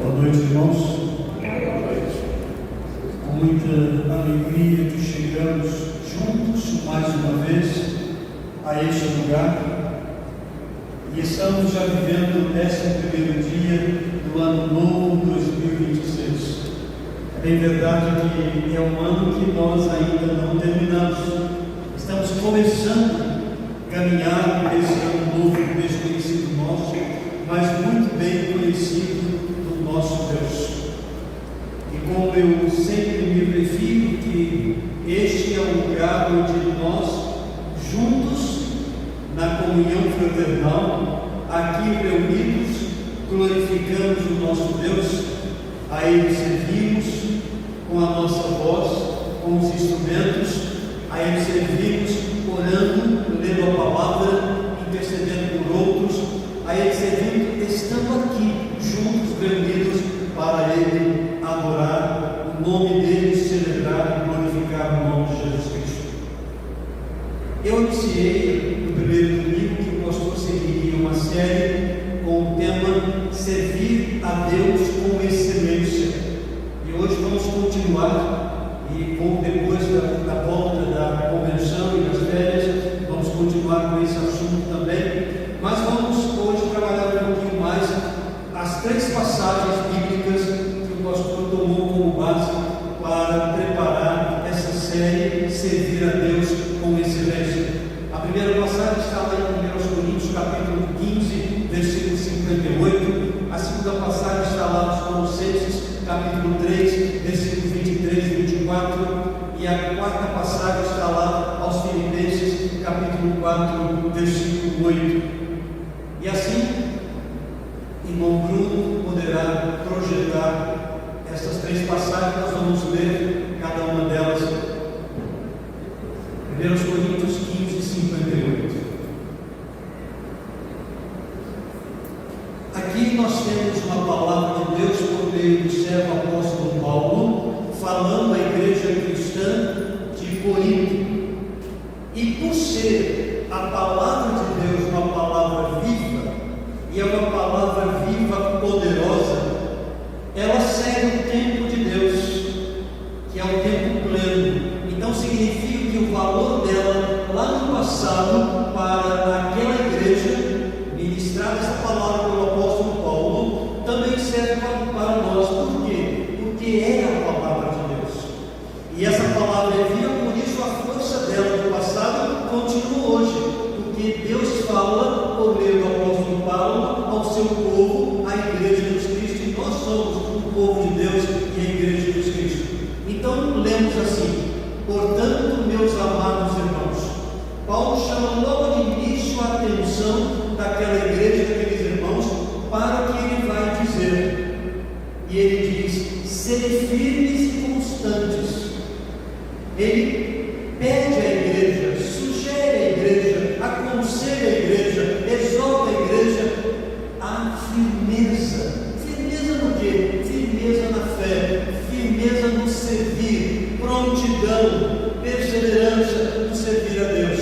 Boa noite, irmãos. Com muita alegria que chegamos juntos mais uma vez a este lugar e estamos já vivendo o 11º dia do ano novo 2026. É bem verdade que é um ano que nós ainda não terminamos. Estamos começando a caminhar por esse ano novo desconhecido nosso, mas muito bem conhecido do nosso Deus. E como eu sempre me refiro que este é o lugar onde nós, juntos, na comunhão fraternal, aqui reunidos, glorificamos o nosso Deus, a Ele servimos com a nossa voz, com os instrumentos, a Ele servimos orando, lendo a palavra, intercedendo por outros, a Ele servimos, estando aqui, juntos, reunidos, para Ele adorar o nome dEle, celebrar e glorificar o nome de Jesus Cristo. Eu iniciei no primeiro domingo que o pastor seguiria uma série com o tema Servir a Deus com Excelência. E hoje vamos continuar, e depois da volta da convenção e das férias, vamos continuar com esse assunto também. Mas vamos hoje trabalhar um pouquinho mais as 3 passagens bíblicas que o pastor tomou como base para preparar essa série Servir a Deus com Excelência. A primeira passagem está lá em 1 Coríntios, capítulo 15, versículo 58. A segunda passagem está lá nos Colossenses, capítulo 3, versículos 23 e 24. E a quarta passagem está lá aos Filipenses, capítulo 4, versículo 8. E assim, irmão Bruno poderá projetar essas 3 passagens. Nós vamos ler cada uma delas. 1 Coríntios 15, 58. Aqui nós temos uma palavra de Deus por meio do servo apóstolo Paulo, falando à igreja cristã de Corinto. E por ser a palavra de Deus uma palavra viva, e é uma palavra viva, poderosa, ela segue o tempo de Deus, que é o tempo pleno. Então significa que o valor dela, lá no passado, para aquela igreja, ministrar essa palavra pelo apóstolo Paulo, também serve para nós. Por quê? Porque é a palavra de Deus. E essa palavra é viva, por isso a força dela do passado continua hoje. Porque Deus fala por meio do apóstolo Paulo ao seu povo, à igreja de Jesus Cristo, e nós somos o povo de Deus e a igreja de Jesus Cristo. Então lemos assim: portanto, meus amados irmãos, Paulo chama logo de início a atenção daquela igreja, daqueles irmãos, para o que ele vai dizer. E ele diz: sede firmes e constantes. Ele pede à igreja, sugere à igreja, aconselha a igreja, exorta a igreja a firmeza. Firmeza no quê? Firmeza na fé, firmeza no servir, prontidão, perseverança no servir a Deus.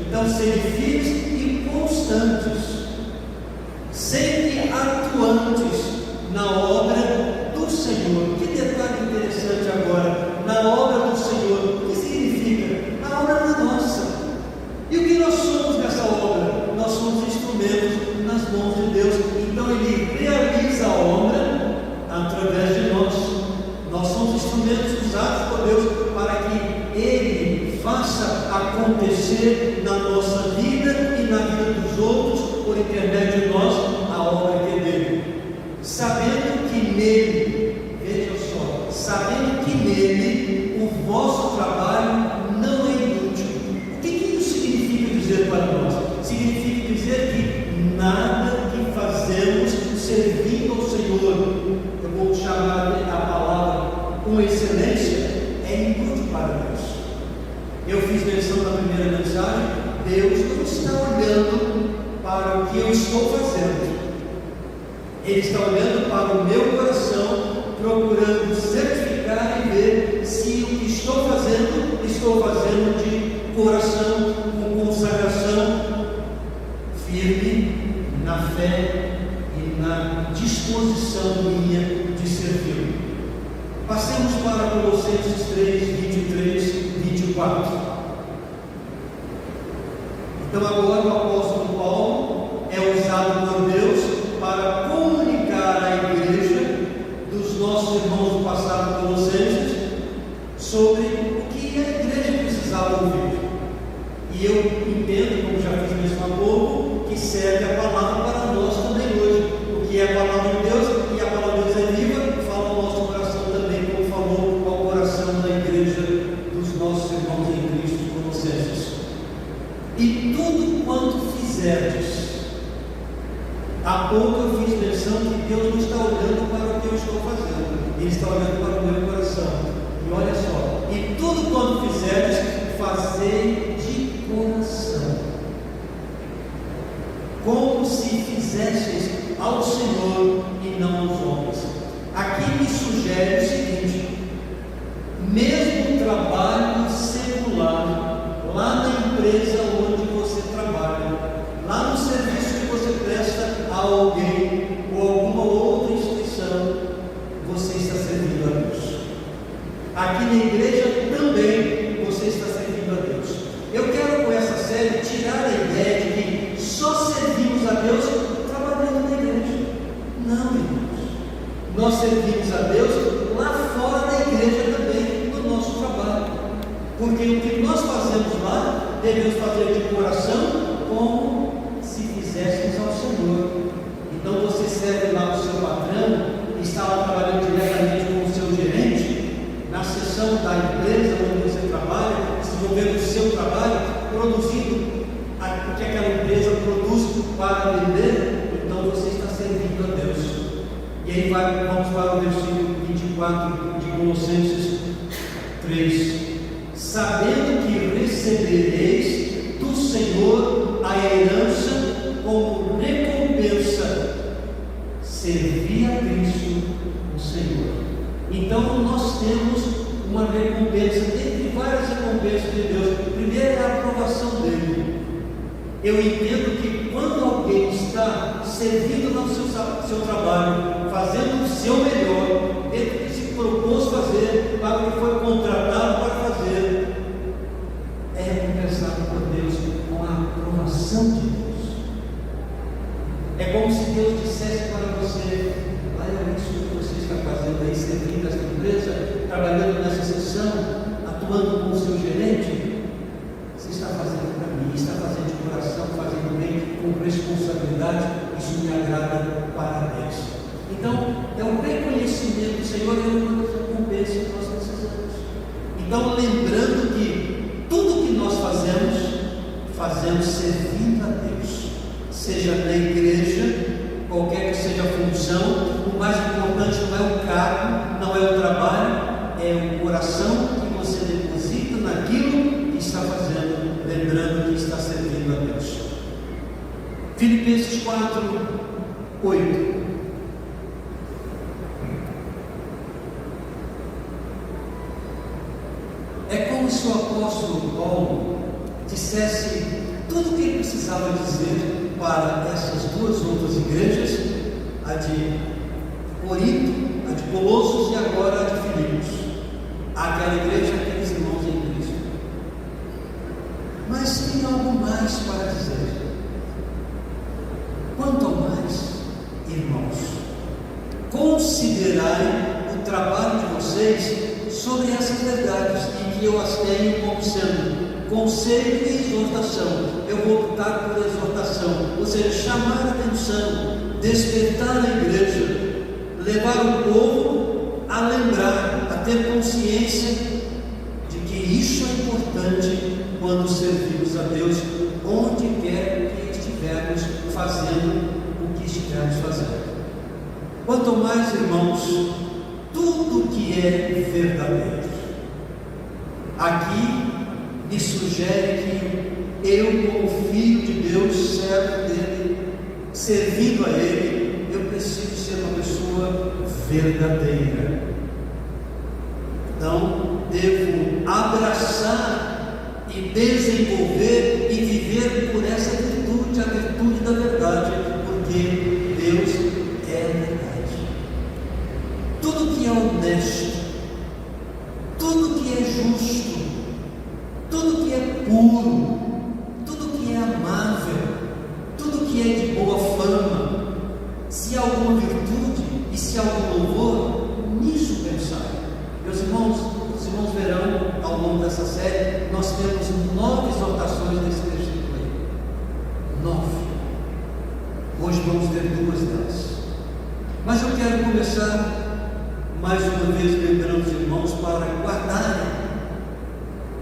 Então, sede firmes e constantes, sempre atuantes na obra do Senhor. Que detalhe interessante agora, na obra do Senhor. O que significa? A obra não é nossa. E o que nós somos nessa obra? Nós somos instrumentos nas mãos de Deus. Então Ele realiza a obra através de nós. Nós somos instrumentos usados por Deus para que Ele faça acontecer na nossa vida e na vida dos outros, por intermédio de nós, a obra que é dele. Sabendo que nele, veja só, sabendo que nele o vosso trabalho não é inútil. O que isso significa dizer para nós? Significa dizer que nada que fazemos servindo ao Senhor, eu vou chamar a palavra com excelência, é inútil para Deus. Eu fiz menção na primeira mensagem: Deus não está olhando para o que eu estou fazendo, Ele está olhando para o meu coração, procurando certificar e ver se o que estou fazendo de coração, com consagração, firme na fé e na disposição disposição minha de servir. Passemos para Colossenses 3, 23, 24. Então agora o apóstolo Paulo é usado por Deus para comunicar à igreja dos nossos irmãos do passado colossenses sobre o que a igreja precisava ouvir. E eu entendo, como já fiz mesmo há pouco, que serve a palavra para nós também hoje. O que é a palavra de Deus, e a palavra de Deus é viva, fala ao nosso coração também, como falou ao coração da igreja dos nossos irmãos em Cristo colossenses. E tudo quanto fizerdes, há pouco eu fiz menção que Deus não está olhando para o que eu estou fazendo, Ele está olhando para o meu coração. E olha só, e tudo quanto fizerdes, fazei de coração, como se fizesseis ao Senhor e não aos homens. Aqui me sugere o seguinte: mesmo o trabalho secular, lá na empresa onde você trabalha, lá no serviço que você presta a alguém ou alguma outra instituição, você está servindo a Deus. Aqui na igreja também você está servindo a Deus. Eu quero com essa série tirar a ideia de que só servimos a Deus trabalhando na igreja. Não, irmãos. Nós servimos a Deus lá fora da igreja também, no nosso trabalho. Porque o que nós fazemos lá, devemos fazer de coração, como se fizéssemos ao Senhor. Então você serve lá o seu patrão, está lá trabalhando diretamente com o seu gerente, na seção da empresa onde você trabalha, desenvolvendo o seu trabalho, produzindo o que aquela empresa produz para vender, então você está servindo a Deus. E aí vamos para o versículo 24 de Colossenses 3. Sabendo que recebereis do Senhor a herança como recompensa, servir a Cristo o Senhor. Então nós temos uma recompensa, dentre várias recompensas de Deus. Primeiro é a aprovação dele. Eu entendo que quando alguém está servindo no seu trabalho, fazendo o seu melhor, dentro do que se propôs fazer, para o que foi contratado para fazer, é recompensado por Deus com a aprovação de Deus. É como se Deus dissesse para você: olha isso que você está fazendo aí, servindo esta empresa, trabalhando nessa sessão, atuando com o seu gerente, você está fazendo para mim, está fazendo de coração, fazendo bem, com responsabilidade, isso me agrada, parabéns. Então, é o reconhecimento do Senhor e a recompensa que nós precisamos. Então, lembrando que tudo que nós fazemos servindo a Deus, seja na igreja, qualquer que seja a função. O mais importante não é o cargo, não é o trabalho, é o coração que você deposita naquilo que está fazendo, lembrando que está servindo a Deus. Filipenses 4, 8. É como se o apóstolo Paulo dissesse tudo o que ele precisava dizer para essas duas outras igrejas, a de Corinto, a de Colossos e agora a de Filipos. Aquela igreja, aqueles irmãos em Cristo. Mas tem algo mais para dizer. Quanto ao mais, irmãos, considerai o trabalho de vocês sobre essas verdades, e que eu as tenho como sendo conselho e exortação. Eu vou optar por exortação, ou seja, chamar a atenção, despertar a igreja, levar o povo a lembrar, a ter consciência de que isso é importante quando servimos a Deus, onde quer que estivermos fazendo o que estivermos fazendo. Quanto mais, irmãos, tudo que é verdadeiro. Aqui me sugere que eu, como filho de Deus, servo dele, servindo a ele, eu preciso ser uma pessoa verdadeira. Então, devo abraçar e desenvolver e viver por essa virtude, a virtude da verdade, porque Deus é a verdade. honesto, tudo que é justo, tudo que é puro, tudo que é amável, tudo que é de boa fama, se há alguma virtude e se há algum louvor, nisso pensai. Meus irmãos, os irmãos verão ao longo dessa série, nós temos 9 exortações desse versículo aí. 9. Hoje vamos ver 2 delas. Mas eu quero começar mais uma vez lembrando os irmãos para guardarem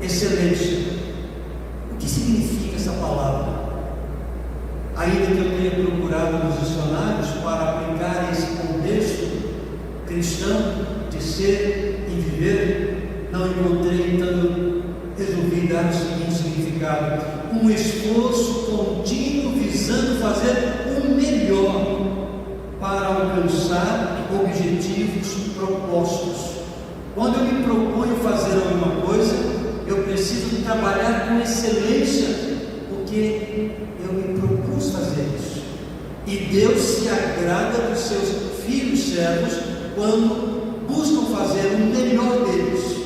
excelência. O que significa essa palavra? Ainda que eu tenha procurado nos dicionários para aplicar esse contexto cristão de ser e viver, não encontrei, então eu resolvi dar o seguinte significado: um esforço contínuo visando fazer o melhor para alcançar objetivos propostos. Quando eu me proponho fazer alguma coisa, eu preciso trabalhar com excelência, porque eu me propus fazer isso. E Deus se agrada dos seus filhos servos quando buscam fazer o melhor deles.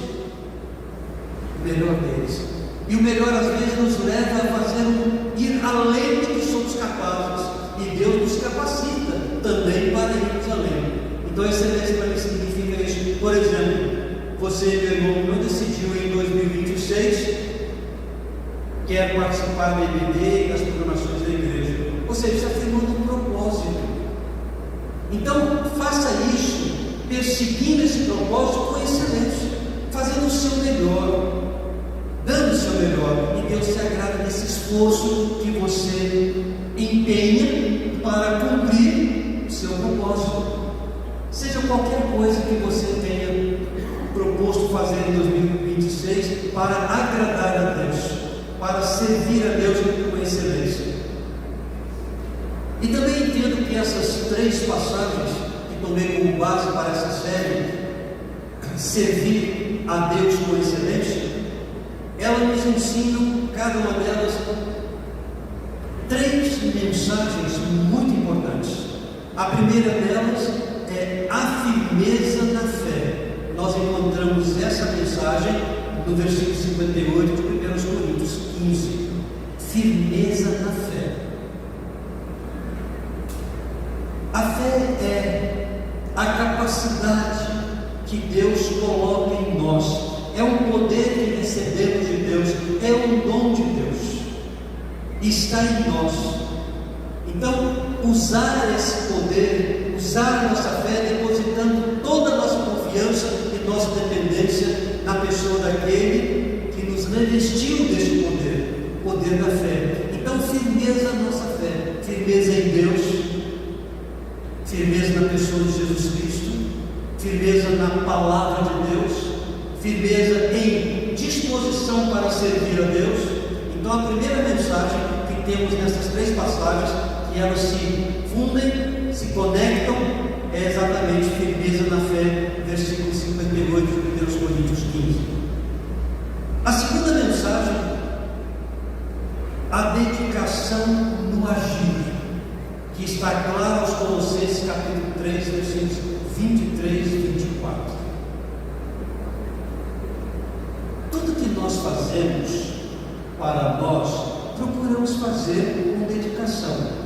O melhor deles. E o melhor às vezes nos leva a fazer ir além do que somos capazes. E Deus nos capacita também para irmos além. Então excelência para mim significa isso. Por exemplo, você, meu irmão, não decidiu em 2026 quer participar do EBD e das programações da igreja. Ou seja, você afirmou um propósito. Então faça isso, perseguindo esse propósito com excelência, fazendo o seu melhor, dando o seu melhor, e Deus se agrada desse esforço que você empenha para cumprir o seu propósito. Seja qualquer coisa que você tenha proposto fazer em 2026 para agradar a Deus, para servir a Deus com excelência. E também entendo que essas 3 passagens que tomei como base para essa série, servir a Deus com excelência, elas nos ensinam, cada uma delas, 3 mensagens muito importantes. A primeira delas é a firmeza na fé. Nós encontramos essa mensagem no versículo 58 de 1 Coríntios 15. Firmeza na fé. A fé é a capacidade que Deus coloca em nós. É um poder que recebemos de Deus, é um dom de Deus, está em nós. Então, usar esse poder, usar a nossa fé, depositando toda a nossa confiança e nossa dependência na pessoa daquele que nos revestiu desse poder, o poder da fé. Então, firmeza na nossa fé, firmeza em Deus, firmeza na pessoa de Jesus Cristo, firmeza na palavra de Deus, firmeza em disposição para servir a Deus. Então a primeira mensagem que temos nessas 3 passagens, que elas se fundem, se conectam, é exatamente firmeza na fé, versículo 58 de 1 Coríntios 15. A segunda mensagem, a dedicação no agir, que está claro aos Colossenses capítulo 3, versículos 23 e 24. Tudo que nós fazemos para nós, procuramos fazer com dedicação.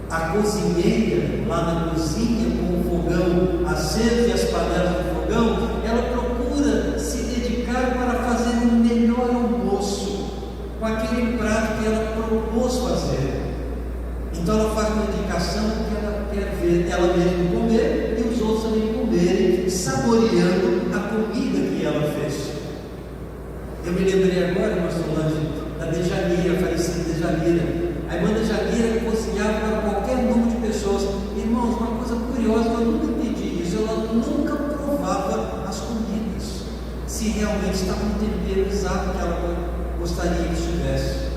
A cozinheira, lá na cozinha, com o fogão aceso e as panelas do fogão, ela procura se dedicar para fazer o melhor almoço, com aquele prato que ela propôs fazer. Então ela faz com dedicação porque ela quer ver ela mesma comer e os outros também comerem, saboreando a comida que ela fez. Eu me lembrei agora, irmã Solange, da Dejanira, a falecida Dejanira. A irmã Dejanira cozinhava para qualquer número de pessoas. Irmãos, uma coisa curiosa, eu nunca entendi isso, ela nunca provava as comidas, se realmente estava no tempero exato que ela gostaria que estivesse.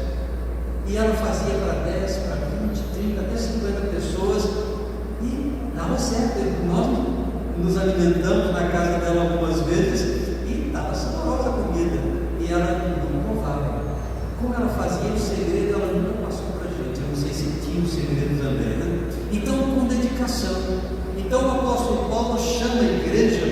E ela fazia para 10, para 20, 30, até 50 pessoas, e dava certo. Nós nos alimentamos na casa dela algumas vezes, e estava saborosa a comida, e ela não provava. Como ela fazia, o segredo ela nunca passou para a gente. Eu não sei se tinha o segredo também, né? Então, com dedicação. Então, o apóstolo Paulo chama a igreja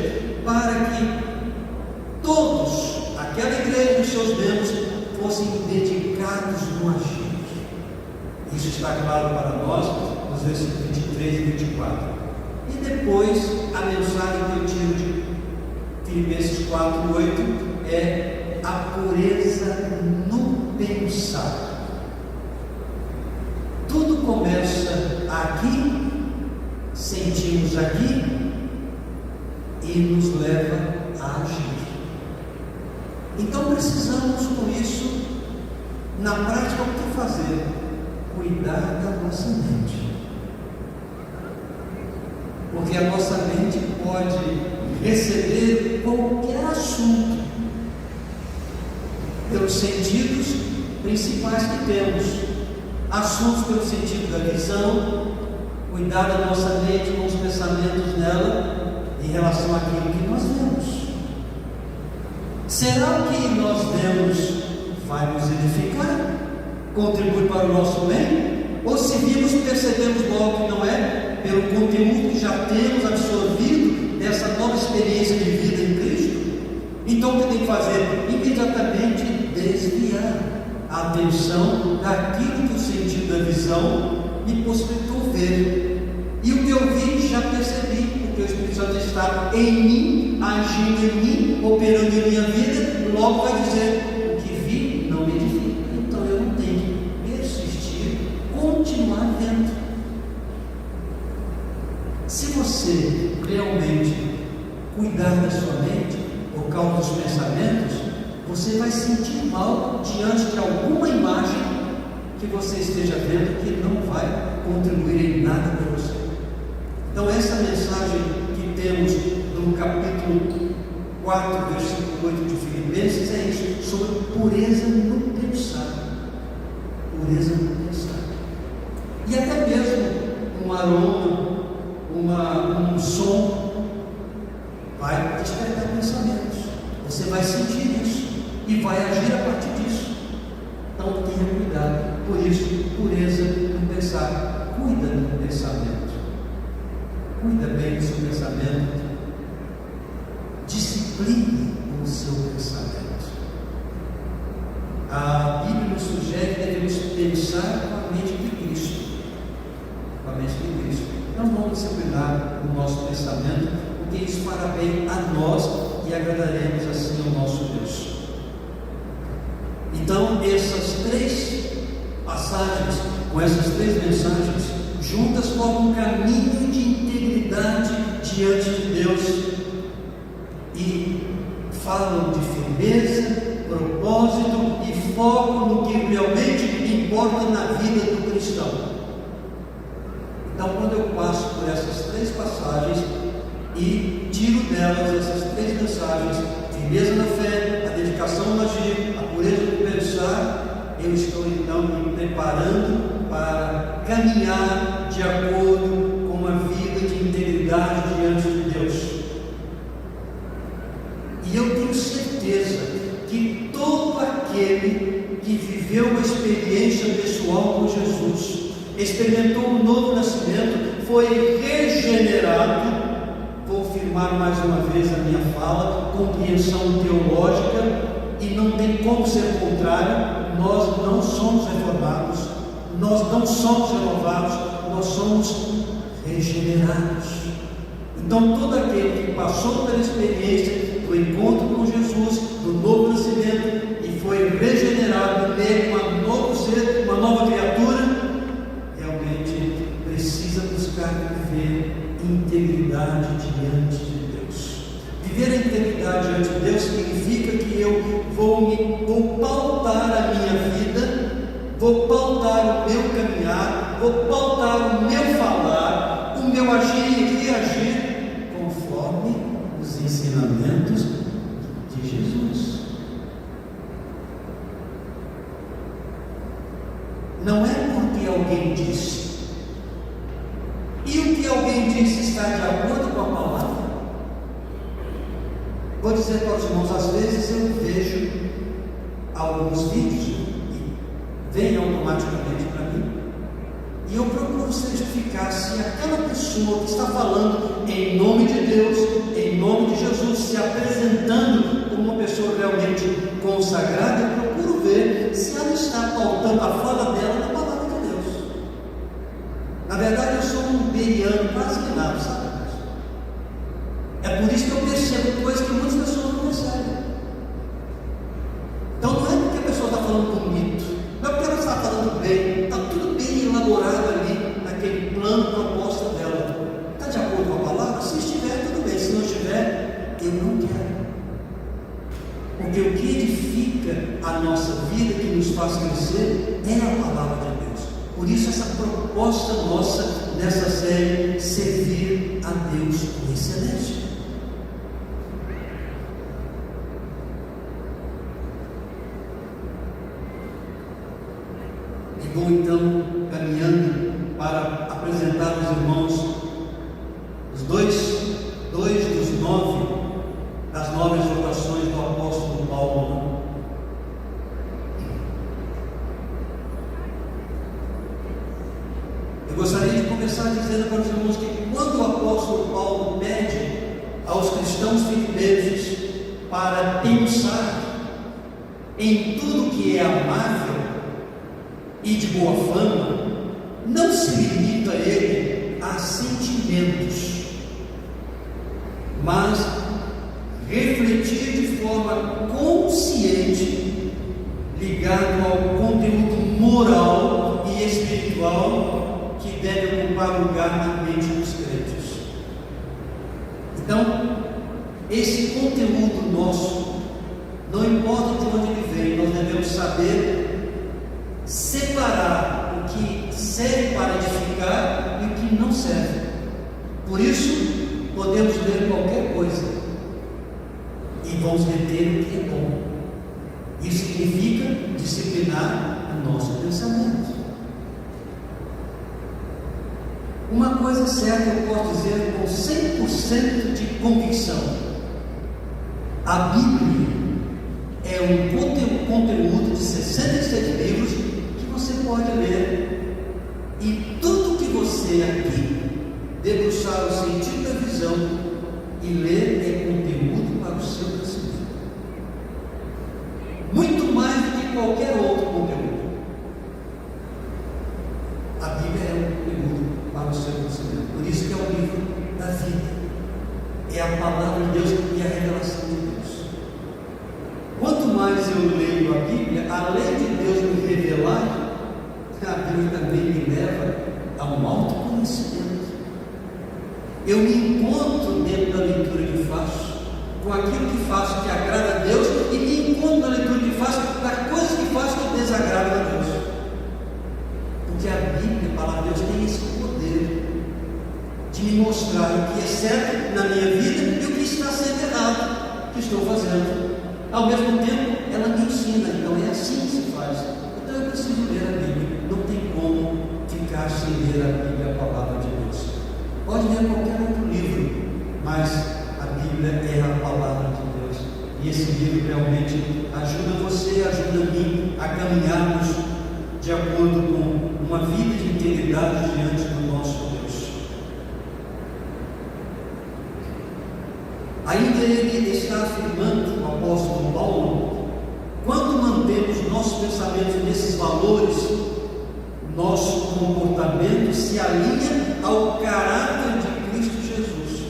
Isso está claro para nós nos versículos 23 e 24. E depois, a mensagem que eu tiro de Filipenses 4, 8 é a pureza no pensar. Tudo começa aqui, sentimos aqui e nos leva a agir. Então precisamos, com isso, na prática, o que fazer? Cuidar da nossa mente. Porque a nossa mente pode receber qualquer assunto pelos sentidos principais que temos. Assuntos pelo sentido da visão, cuidar da nossa mente com os pensamentos nela em relação àquilo que nós vemos. Será que nós vemos vai nos edificar? Contribui para o nosso bem? Ou se vimos, percebemos logo que não é, pelo conteúdo que já temos absorvido dessa nova experiência de vida em Cristo? Então o que tem que fazer? Imediatamente desviar a atenção daquilo que o sentido da visão me possibilitou ver. E o que eu vi já percebi, porque o Espírito Santo está em mim, agindo em mim, operando em minha vida, logo vai dizer: o que vi não me edifica. Então eu não tenho que persistir, continuar vendo. Se você realmente cuidar da sua mente, por causa dos pensamentos, você vai sentir mal diante de alguma imagem que você esteja vendo que não vai contribuir em nada para você. Então essa mensagem que temos no capítulo 4, versículo 8 de Filipenses é isso, sobre pureza no pensar. Pureza no pensar. E até mesmo um aroma, um som vai despertar pensamentos. Você vai sentir isso e vai agir a partir disso. Então tenha cuidado. Por isso, pureza no pensar. Cuida do pensamento. Cuida bem do seu pensamento. Discipline o seu pensamento. A Bíblia nos sugere que devemos pensar com a mente de Cristo. Com a mente de Cristo. Então vamos cuidar do nosso pensamento, porque isso fará bem a nós e agradaremos assim ao nosso Deus. Então essas três passagens, com essas três mensagens, juntas formam um caminho de integridade diante de Deus e falam de firmeza, propósito e foco no que realmente importa na vida do cristão. Então, quando eu passo por essas três passagens e tiro delas essas três mensagens, firmeza na fé, a dedicação no agir, a pureza no pensar, eu estou então me preparando para caminhar de acordo com uma vida de integridade diante de Deus. E eu tenho certeza que todo aquele que viveu uma experiência pessoal com Jesus, experimentou um novo nascimento, foi regenerado. Vou afirmar mais uma vez a minha fala, compreensão teológica, e não tem como ser contrário. Nós não somos reformados, nós não somos renovados, nós somos regenerados. Então todo aquele que passou pela experiência do encontro com Jesus, do novo nascimento, e foi regenerado nele, um novo ser, uma nova criatura, realmente precisa buscar viver integridade diante de Deus. Viver a integridade diante de Deus significa que eu vou pautar a minha vida, vou pautar o meu caminhar, vou pautar o meu falar, o meu agir e reagir conforme os ensinamentos de Jesus. Não é porque alguém disse. E o que alguém disse está de acordo com a palavra? Vou dizer para os irmãos, às vezes eu vejo alguns vídeos e vem automaticamente para mim, e eu procuro certificar se aquela pessoa que está falando em nome de Deus, em nome de Jesus, se apresentando como uma pessoa realmente consagrada, eu procuro ver se ela está pautando a fala dela na palavra de Deus. verdade, eu sou um beriano quase que nada, sabe? É por isso que eu percebo coisas que muitas pessoas não percebem. Então não é porque a pessoa está falando bonito, não é porque ela está falando bem, está tudo bem elaborado ali, naquele plano proposta dela. Está de acordo com a palavra? Se estiver, tudo bem. Se não estiver, eu não quero. Porque o que edifica a nossa vida, que nos faz crescer, é a palavra de Deus. Por isso essa proposta nossa nessa série, servir a Deus com excelência. E vou então caminhando para apresentar aos irmãos os dois dos 9 das 9 exortações do apóstolo Paulo. Eu gostaria de começar dizendo para os irmãos que quando o apóstolo Paulo pede aos cristãos filipenses para pensar em tudo que é amável e de boa fama, não se limita ele a sentimentos, mas refletir de forma consciente, ligado ao conteúdo moral e espiritual que deve ocupar lugar na mente dos crentes. Então, esse conteúdo nosso, não importa de onde ele vem, nós devemos saber separar o que serve para edificar e o que não serve. Por isso, podemos ler qualquer coisa e vamos reter o que é bom. Isso significa disciplinar o nosso pensamento. Uma coisa certa eu posso dizer com 100% de convicção: a Bíblia é um conteúdo de 66 livros que você pode ler, e tudo que você aqui debruçar o sentido da visão e ler é conteúdo para o seu crescimento, muito mais do que qualquer outro conteúdo. A Bíblia é um conteúdo para o seu crescimento, por isso que é o livro da vida, é a palavra de Deus e a revelação de Deus. Quanto mais eu leio a Bíblia, além de Deus me revelar, a Bíblia também me leva a um autoconhecimento. Eu me encontro dentro da leitura que faço, com aquilo que faço que agrada a Deus, e me encontro na leitura que faço das coisas que faço que desagradam a Deus. Porque a Bíblia, a palavra de Deus, tem esse poder de me mostrar o que é certo na minha vida e o que está sendo errado que estou fazendo. Ao mesmo tempo, ela me ensina. Então é assim que se faz. Então eu preciso ler a Bíblia. Não tem como ficar sem ler a Bíblia, a palavra de Deus. Pode ler qualquer outro livro, mas a Bíblia é a palavra de Deus. E esse livro realmente ajuda você, ajuda a mim a caminharmos de acordo com uma vida de integridade diante do nosso Deus. Ainda ele está afirmando, o apóstolo Paulo, quando mantemos nossos pensamentos nesses valores, nosso comportamento se alinha ao caráter de Cristo Jesus.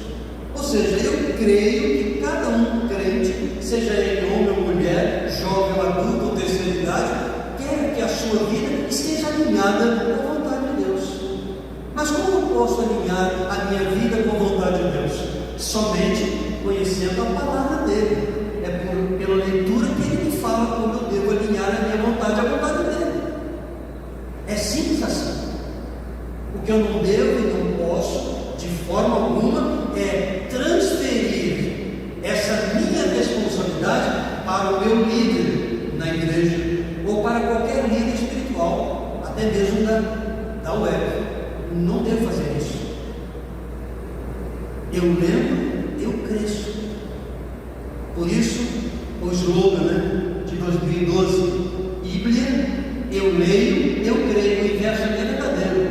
Ou seja, eu creio que cada um crente, seja ele homem ou mulher, jovem ou adulto ou terceira idade, quer que a sua vida esteja alinhada com a vontade de Deus. Mas como eu posso alinhar a minha vida com a vontade de Deus? Somente conhecendo a palavra dele. É pela leitura que ele me fala como eu devo alinhar a minha vontade à vontade dele. É simples assim. O que eu não devo e não posso, de forma alguma, é transferir essa minha responsabilidade para o meu líder na igreja, ou para qualquer líder espiritual, até mesmo da web. Não devo fazer isso. Eu lembro, eu cresço. Por isso, o slogan de 2012, Bíblia, eu leio, eu creio. O inverso é verdadeiro.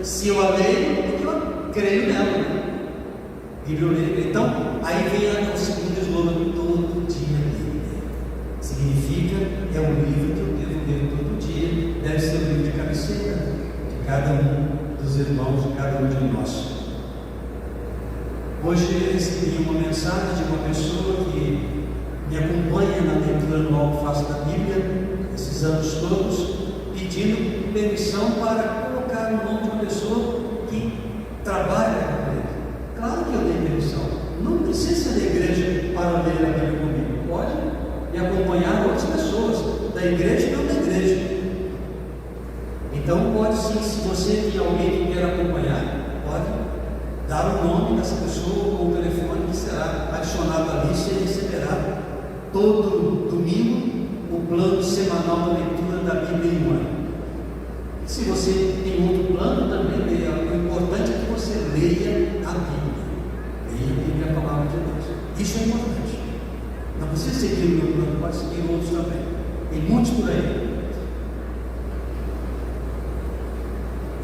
Se eu a leio, é porque eu creio nela. Bíblia, eu leio. Então, aí vem o segundo slogan: todo dia Bíblia. Significa, é um livro que eu devo ler todo dia. Deve ser o livro de cabeceira de cada um dos irmãos de cada um de nós. Hoje eu recebi uma mensagem de uma pessoa que me acompanha na leitura no Alface da Bíblia, esses anos todos, pedindo permissão para colocar o nome de uma pessoa que trabalha com ele. Claro que eu dei permissão. Não precisa ser da igreja para ler a Bíblia comigo. Pode me acompanhar outras pessoas, da igreja e não da igreja. Então pode sim, se você tem alguém que quer acompanhar, pode dar o nome dessa pessoa ou o telefone que será adicionado à lista e receberá todo domingo o plano semanal da leitura da Bíblia em um ano. Se você tem outro plano, também leia. O importante é que você leia a Bíblia. Leia a Bíblia, a palavra de Deus. Isso é importante. Não precisa seguir o meu plano, pode seguir outros também. Tem muitos por aí.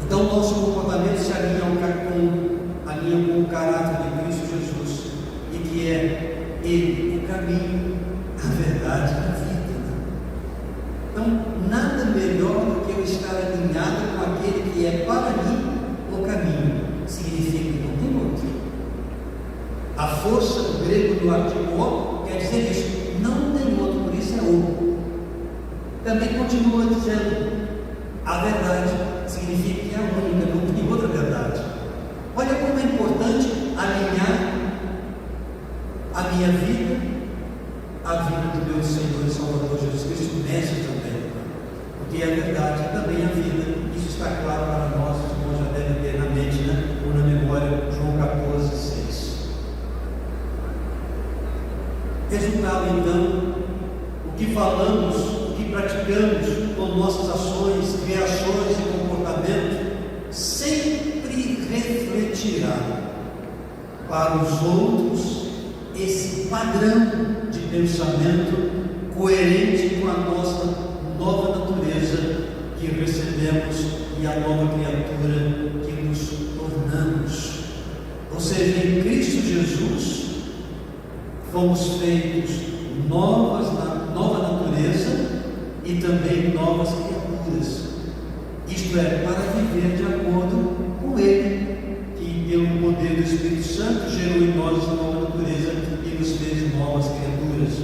Então, nosso comportamento se alinha com o caráter de Cristo Jesus, e que é Ele, o caminho, a verdade e a vida. Então, nada melhor do que eu estar alinhado com aquele que é para mim o caminho. Significa que não tem outro. A força do grego do artigo O quer dizer isso, não tem outro, por isso é o. Também continua dizendo, a verdade significa que é a única, não tem outra verdade. Olha como é importante alinhar a minha vida, a vida do meu Senhor e Salvador Jesus Cristo, mestre também, porque é a verdade também a vida. Isso está claro para nós, os irmãos já devem ter na mente, né? Ou na memória, João 14:6. Resultado então, o que falamos, o que praticamos com nossas ações, reações e comportamento sempre refletirá para os outros esse padrão de pensamento coerente com a nossa nova natureza que recebemos e a nova criatura que nos tornamos. Ou seja, em Cristo Jesus fomos feitos nova natureza e também novas criaturas. Isto é, para viver de acordo com Ele, que pelo poder do Espírito Santo gerou em nós essa nova natureza e nos fez novas criaturas.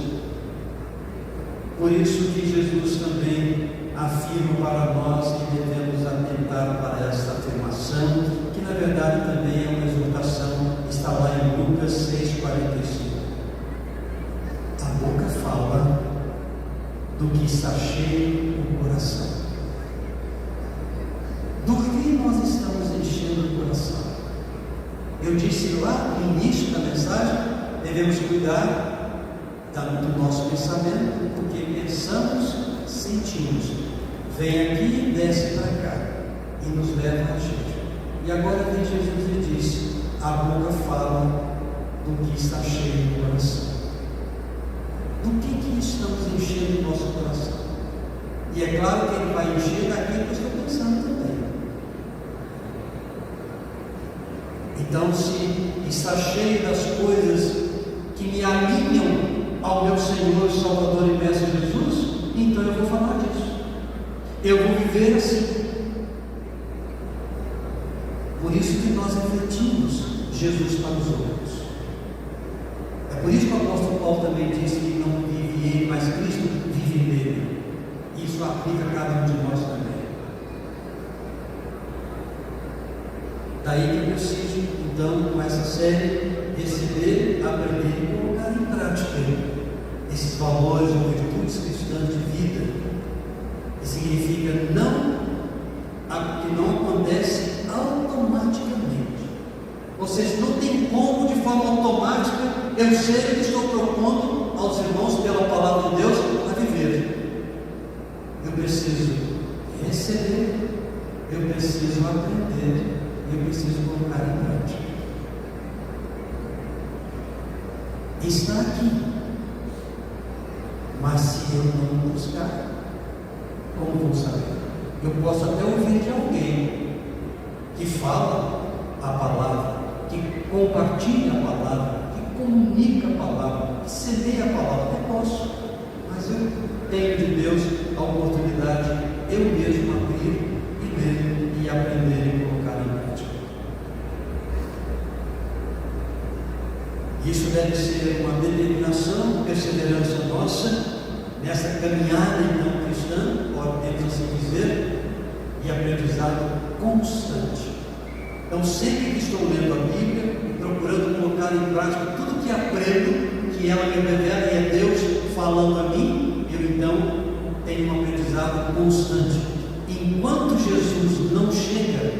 Por isso que Jesus também afirma para nós que devemos atentar para esta afirmação, que na verdade também é uma exortação, está lá em Lucas 6,45. A boca fala do que está cheio o coração. Do que nós estamos enchendo o coração? Eu disse lá no início da mensagem, devemos cuidar do nosso pensamento, porque pensamos, sentimos. Vem aqui, desce para cá e nos leva a gente. E agora vem Jesus e diz: a boca fala do que está cheio do coração. Do que estamos enchendo o nosso coração? E é claro que Ele vai encher daquilo que eu estou pensando também. Então, se está cheio das coisas que me alinham ao meu Senhor, Salvador e Mestre Jesus, então eu vou falar disso. Eu vou viver assim. Por isso que nós refletimos Jesus para os outros. É por isso que o apóstolo Paulo também disse que não vive ele, mas Cristo vive nele. Isso aplica a cada um de nós também. Daí que eu preciso, então, com essa série, receber, aprender e colocar em prática esses valores ou virtudes cristãs de vida, que significa que não acontece automaticamente. Ou seja, não tem como de forma automática eu sei que estou propondo aos irmãos pela palavra de Deus a viver. Eu preciso receber, eu preciso aprender, eu preciso colocar em prática. Está aqui, mas se eu não buscar, como vou saber? Eu posso até ouvir de alguém que fala a palavra, que compartilha a palavra, que comunica a palavra, que semeia a palavra. Eu posso, mas eu tenho de Deus a oportunidade de eu mesmo abrir e ler e aprender e colocar em Isso deve ser uma determinação, perseverança nossa, nessa caminhada então cristã, podemos assim dizer, e aprendizado constante. Então, sempre que estou lendo a Bíblia e procurando colocar em prática tudo que aprendo, que ela me revela e é Deus falando a mim, eu então tenho um aprendizado constante. Enquanto Jesus não chega,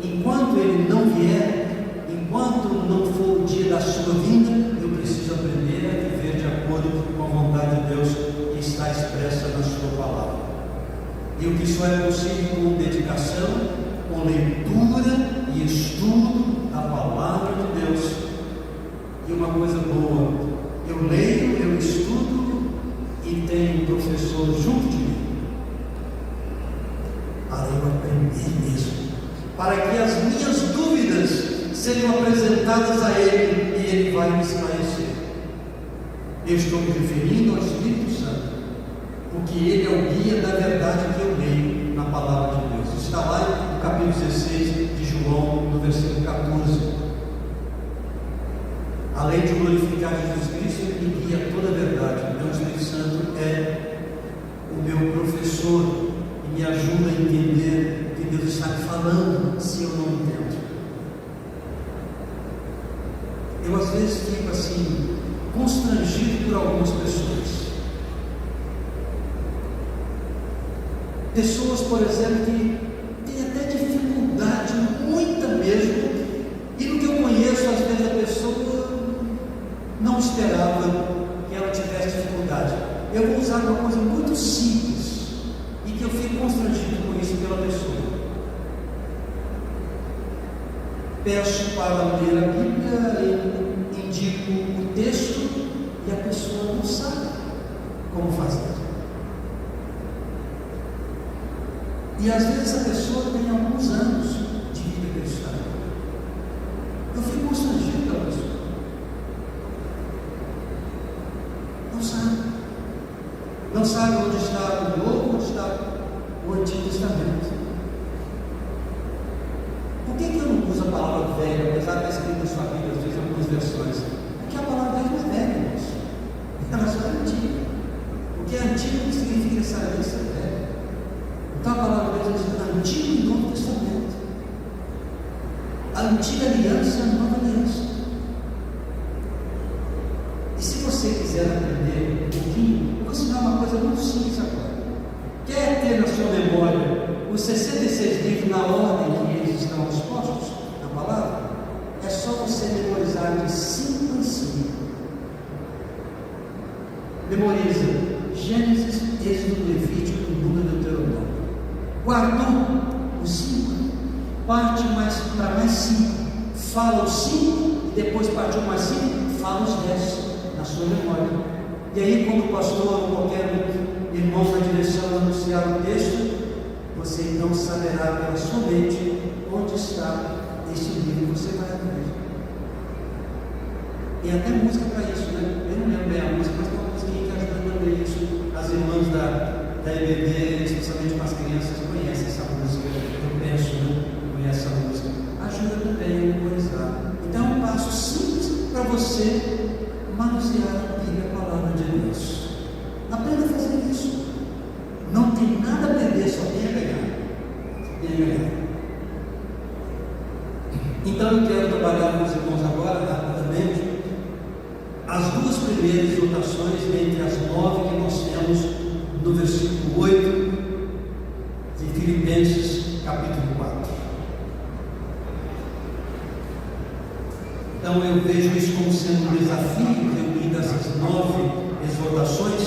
enquanto Ele não vier, enquanto não for o dia da sua vinda, eu preciso aprender a viver de acordo com a vontade de Deus que está expressa na sua palavra. E o que só é possível com dedicação, com leitura e estudo da palavra de Deus. E uma coisa boa, eu leio, eu estudo e tenho um professor junto de mim para eu aprender mesmo, para que as minhas dúvidas sejam apresentadas a Ele e Ele vai me esclarecer. Eu estou me referindo ao Espírito Santo, porque Ele é o guia da verdade que eu leio na palavra de Deus. Está lá no capítulo 16 de João, no versículo 14. Além de glorificar Jesus Cristo, Ele me guia toda a verdade. Então o Espírito Santo é o meu professor e me ajuda a entender o que Deus está me falando, se eu não entendo. Eu às vezes fico assim, constrangido por algumas pessoas. Pessoas, por exemplo, que têm até dificuldade, muita mesmo, e no que eu conheço, às vezes a pessoa não esperava que ela tivesse dificuldade. Eu vou usar uma coisa muito simples e que eu fico constrangido com isso pela pessoa. Peço para ler a Bíblia, indico o texto e a pessoa não sabe como fazer. E às vezes a pessoa tem alguns anos de vida cristã. Eu fico constrangido pela pessoa. Não sabe. Não sabe onde está o Novo, onde está o Antigo Testamento. Por que eu não uso a palavra velha, apesar de estar escrito na sua Bíblia, às vezes, em algumas versões? Porque a palavra velha não é velha, irmãos. Ela só é antiga. Porque antigo significa essa aliança velha. Então a palavra de Deus está no Antigo e Novo Testamento. A antiga aliança e a nova aliança. E se você quiser aprender um pouquinho, eu vou ensinar uma coisa muito simples agora. Quer ter na sua memória os 66 livros na ordem que eles estão expostos na palavra? É só você memorizar de 5 em 5. Memoriza Gênesis, Êxodo, Levítico, Número, Deuteronômio. Guardou os 5, parte mais para mais 5, fala os 5 e depois partiu mais 5, fala os 10 na sua memória. E aí, quando o pastor ou qualquer irmão na direção anunciar o texto, você então saberá pela sua mente onde está este livro. Você vai abrir. Tem até música para isso, né? Eu não lembro bem a música, mas tem uma musiquinha que ajuda a ler isso. As irmãs da EBD, especialmente com as crianças, conhecem essa música. Eu penso, né? Conhece essa música. Ajuda também a memorizar. Então é um passo simples para você manusear a Bíblia, a palavra de Deus. Aprenda a fazer isso. Não tem nada a perder, só tem a ganhar. Só tem a ganhar. Então eu quero trabalhar com os irmãos agora, rapidamente, as duas primeiras exortações dentre as 9 que nós temos no versículo 8 de Filipenses, capítulo 4. Então eu vejo isso como sendo um desafio, reunindo essas 9 exortações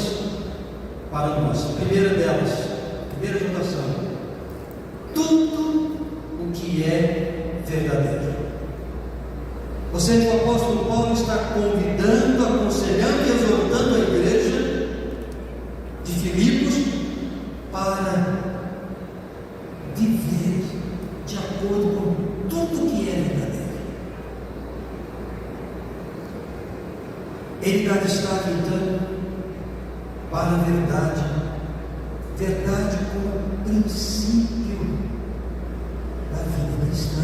para nós. A primeira delas, primeira exortação: tudo o que é verdadeiro. Ou seja, o apóstolo Paulo está convidando, aconselhando e exortando a igreja de Filipos para viver de acordo com tudo que é verdadeiro. Ele dá destaque então para a verdade, verdade como princípio da vida cristã.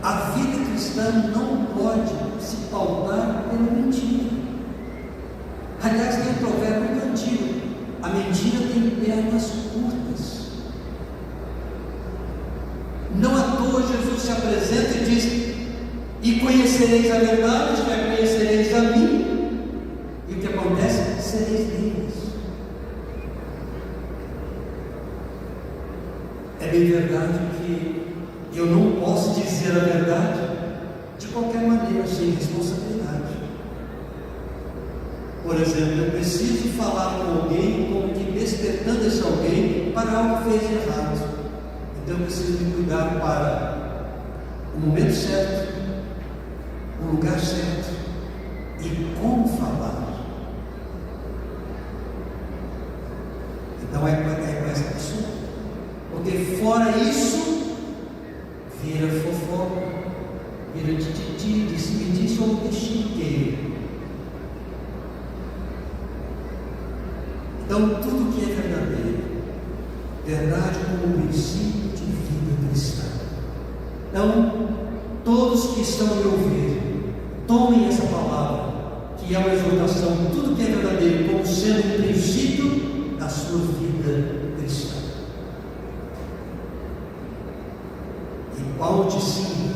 A vida cristã cristã não pode se pautar pela mentira. Aliás, tem um provérbio muito antigo: a mentira tem pernas curtas. Não à toa Jesus se apresenta e diz: e conhecereis a verdade, isto é, conhecereis a mim, e o que acontece? Sereis livres. É bem verdade que eu não posso dizer a verdade de qualquer maneira, sem responsabilidade. Por exemplo, eu preciso falar com alguém como que despertando esse alguém para algo que fez de errado. Então eu preciso me cuidar para o momento certo, o lugar certo e como falar. Então é com essa pessoa. Porque fora isso, vira fofoca, vira tititi, disse ou destigueiro. Então tudo que é verdadeiro, verdade como princípio de vida cristã. Então, todos que estão me ouvindo, tomem essa palavra, que é uma exortação, tudo que é verdadeiro, como sendo um princípio da sua vida cristã. E paute sim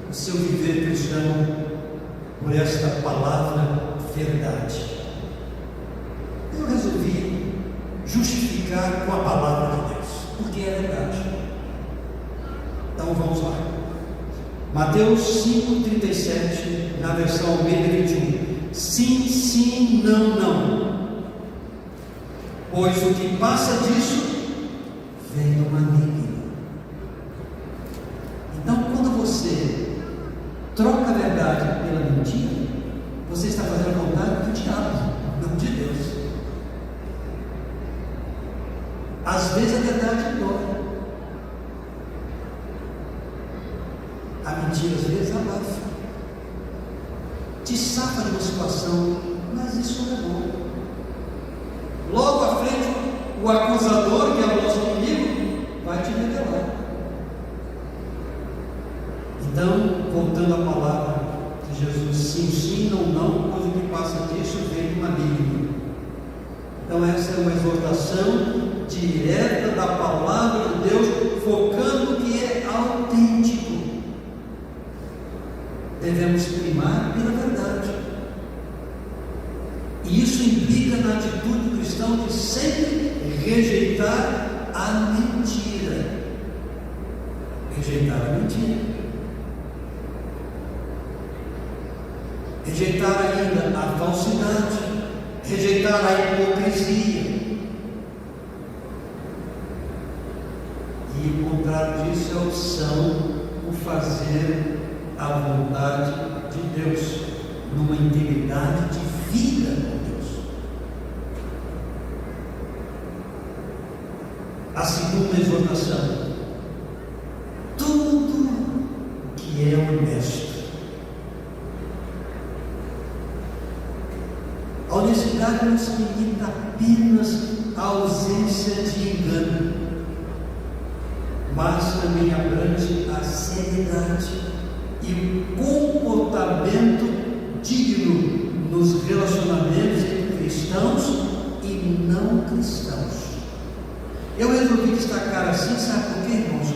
o seu viver cristão por esta palavra verdade. Eu resolvi justificar com a palavra de Deus, porque é verdade. Então vamos lá. Mateus 5,37, na versão Almeida 21. Sim, sim, não, não. Pois o que passa disso vem do maligno. Então, quando você troca a verdade pela mentira, você está fazendo a vontade do diabo, não de Deus. Às vezes a verdade dói. A mentira às vezes abafa, te saca de uma situação, mas isso não é bom. Logo à frente, o acusador, que é o nosso inimigo, vai te revelar. Então, voltando à palavra de Jesus, sim, sim, não, não, pois o que passa disso vem do maligno. Então essa é uma exortação direta da palavra de Deus, focando no que é autêntico. Devemos primar pela verdade. E isso implica na atitude do cristão de sempre rejeitar a mentira. Rejeitar a mentira. Rejeitar ainda a falsidade. Rejeitar a hipocrisia. E o contrário disso é a opção por fazer a vontade de Deus, numa integridade de vida com Deus. A segunda exortação: tudo que é honesto. A honestidade não se limita apenas à ausência de engano, mas também abrange a seriedade e o comportamento digno nos relacionamentos entre cristãos e não cristãos. Eu resolvi destacar assim, sabe por quê, irmãos?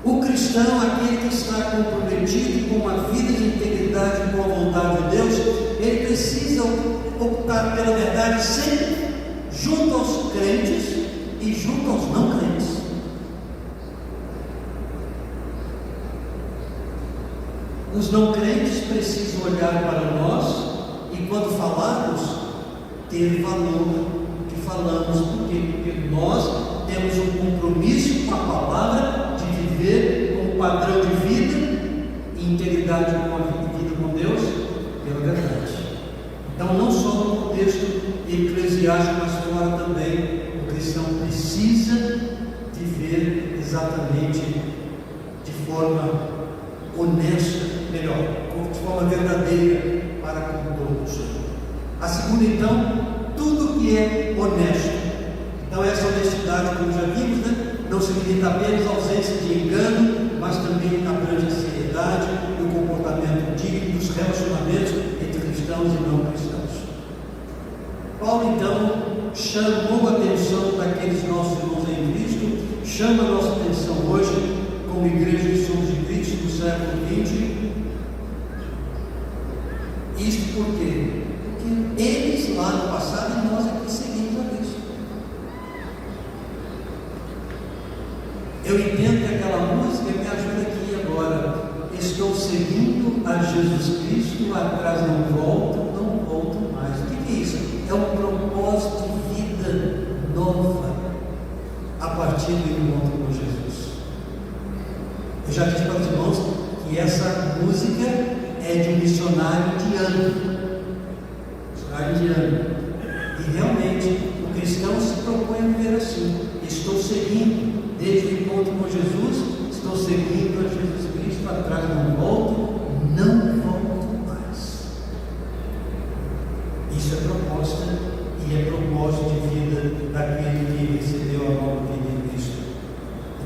O cristão, aquele que está comprometido com uma vida de integridade com a vontade de Deus, ele precisa optar pela verdade sempre, junto aos crentes e junto aos não crentes. Os não crentes precisam olhar para nós e, quando falarmos, ter valor no que falamos. Por quê? Porque nós temos um compromisso com a palavra de viver com um padrão de vida e integridade com a vida com Deus pela verdade. Então, não só no contexto eclesiástico, mas fora também, o cristão precisa viver exatamente de forma honesta, melhor, de forma verdadeira para com todos. A segunda, então, tudo que é honesto. Então essa honestidade, como já vimos, né, não se limita apenas à ausência de engano, mas também abrange a seriedade e o chamou a atenção daqueles nossos irmãos em Cristo, chama a nossa atenção hoje, como igreja que somos de Cristo do século XX. Isto por quê? Porque eles lá no passado e nós aqui seguimos a Cristo. Eu entendo que aquela música me ajuda aqui agora. Estou seguindo a Jesus Cristo, atrás não volto mais. O que é isso? É um propósito de vida nova a partir do encontro com Jesus. Eu já disse para os irmãos que essa música é de um missionário indiano. E realmente o cristão se propõe a viver assim. Estou seguindo desde o encontro com Jesus, estou seguindo a Jesus Cristo, atrás não volto mais. Isso é proposta e é propósito de vida daquele que recebeu a nova vida em Cristo.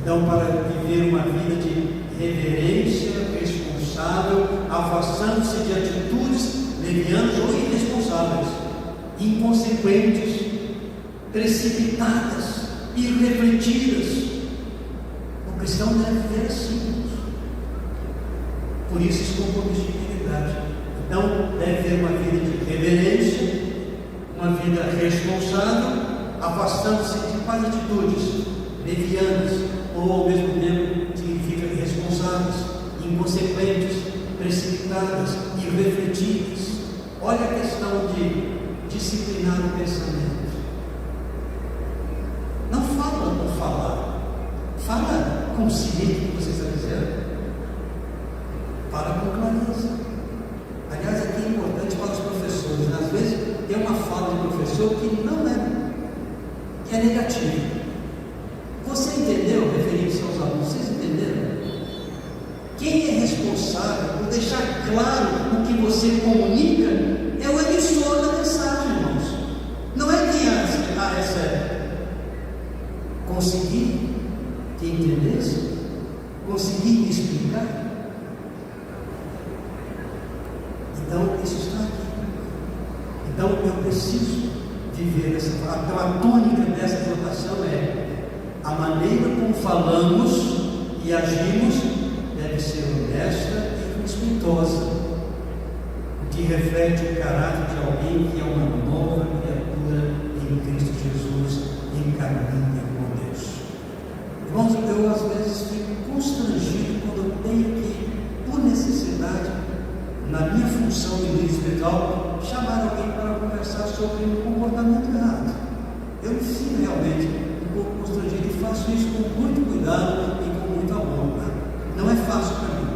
Então, para viver uma vida de reverência, responsável, afastando-se de atitudes levianas ou irresponsáveis, inconsequentes, precipitadas, irrefletidas. O cristão deve viver assim. Por isso esse compromisso de integridade. Então, deve ter uma vida de reverência, uma vida responsável, afastando-se de quais atitudes levianas, ou ao mesmo tempo significa irresponsáveis, inconsequentes, precipitadas, irrefletidas. Olha a questão de disciplinar o pensamento. Não fala por falar, fala consciente do que você está dizendo, fala com clareza. Aliás, aqui é importante para os professores. Às vezes tem uma fala de professor que não é, que é negativa. Você entendeu, referente aos alunos? Vocês entenderam? Quem é responsável por deixar claro o que você comunica é o emissor da mensagem, irmãos. Não é quem a recebe. Conseguir que entendesse? Conseguir me explicar? Então, isso está aqui. Então, eu preciso viver essa. Então, a tônica dessa exortação é: a maneira como falamos e agimos deve ser honesta e respeitosa, o que reflete o caráter de alguém que é uma nova criatura em Cristo Jesus, em caminho com Deus. Irmãos, eu às vezes fico constrangido quando eu tenho que, por necessidade, na minha função de líder espiritual, chamar alguém para conversar sobre um comportamento errado. Eu me sinto realmente um pouco constrangido e faço isso com muito cuidado e com muito amor. Não é fácil para mim,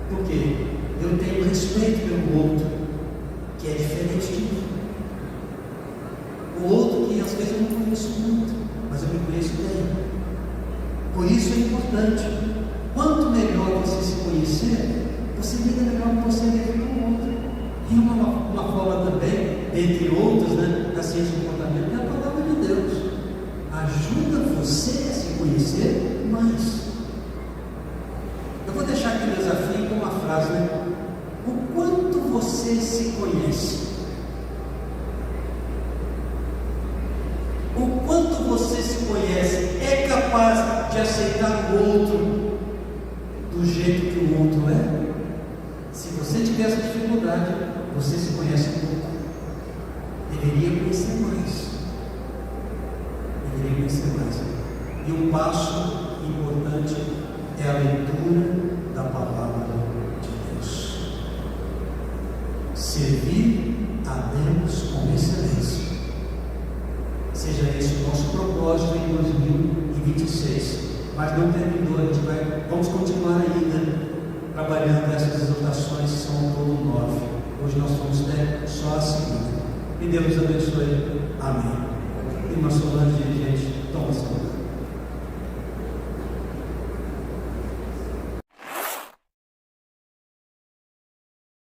porque eu tenho respeito pelo outro, que é diferente de mim. O outro que às vezes eu não conheço muito, mas eu me conheço bem. Por isso é importante, quanto melhor você se conhecer, você lida melhor com você mesmo e com o outro. E uma forma também, entre outras, da ciência do comportamento, é a palavra de Deus. Ajuda você a se conhecer mais. Eu vou deixar aqui o desafio com uma frase, O quanto você se conhece? O quanto você se conhece é capaz de aceitar o outro do jeito que o outro é? Se você tiver essa dificuldade, você se conhece pouco. Deveria conhecer mais. E um passo importante é a leitura da palavra de Deus. Servir a Deus com excelência. Seja esse o nosso propósito em 2026. Mas não terminou, vamos continuar ainda trabalhando essas exortações, que são ao todo 9. Hoje nós vamos ter só a segunda. Que Deus abençoe. Amém. Irmã Solange, dirigente, toma a segunda.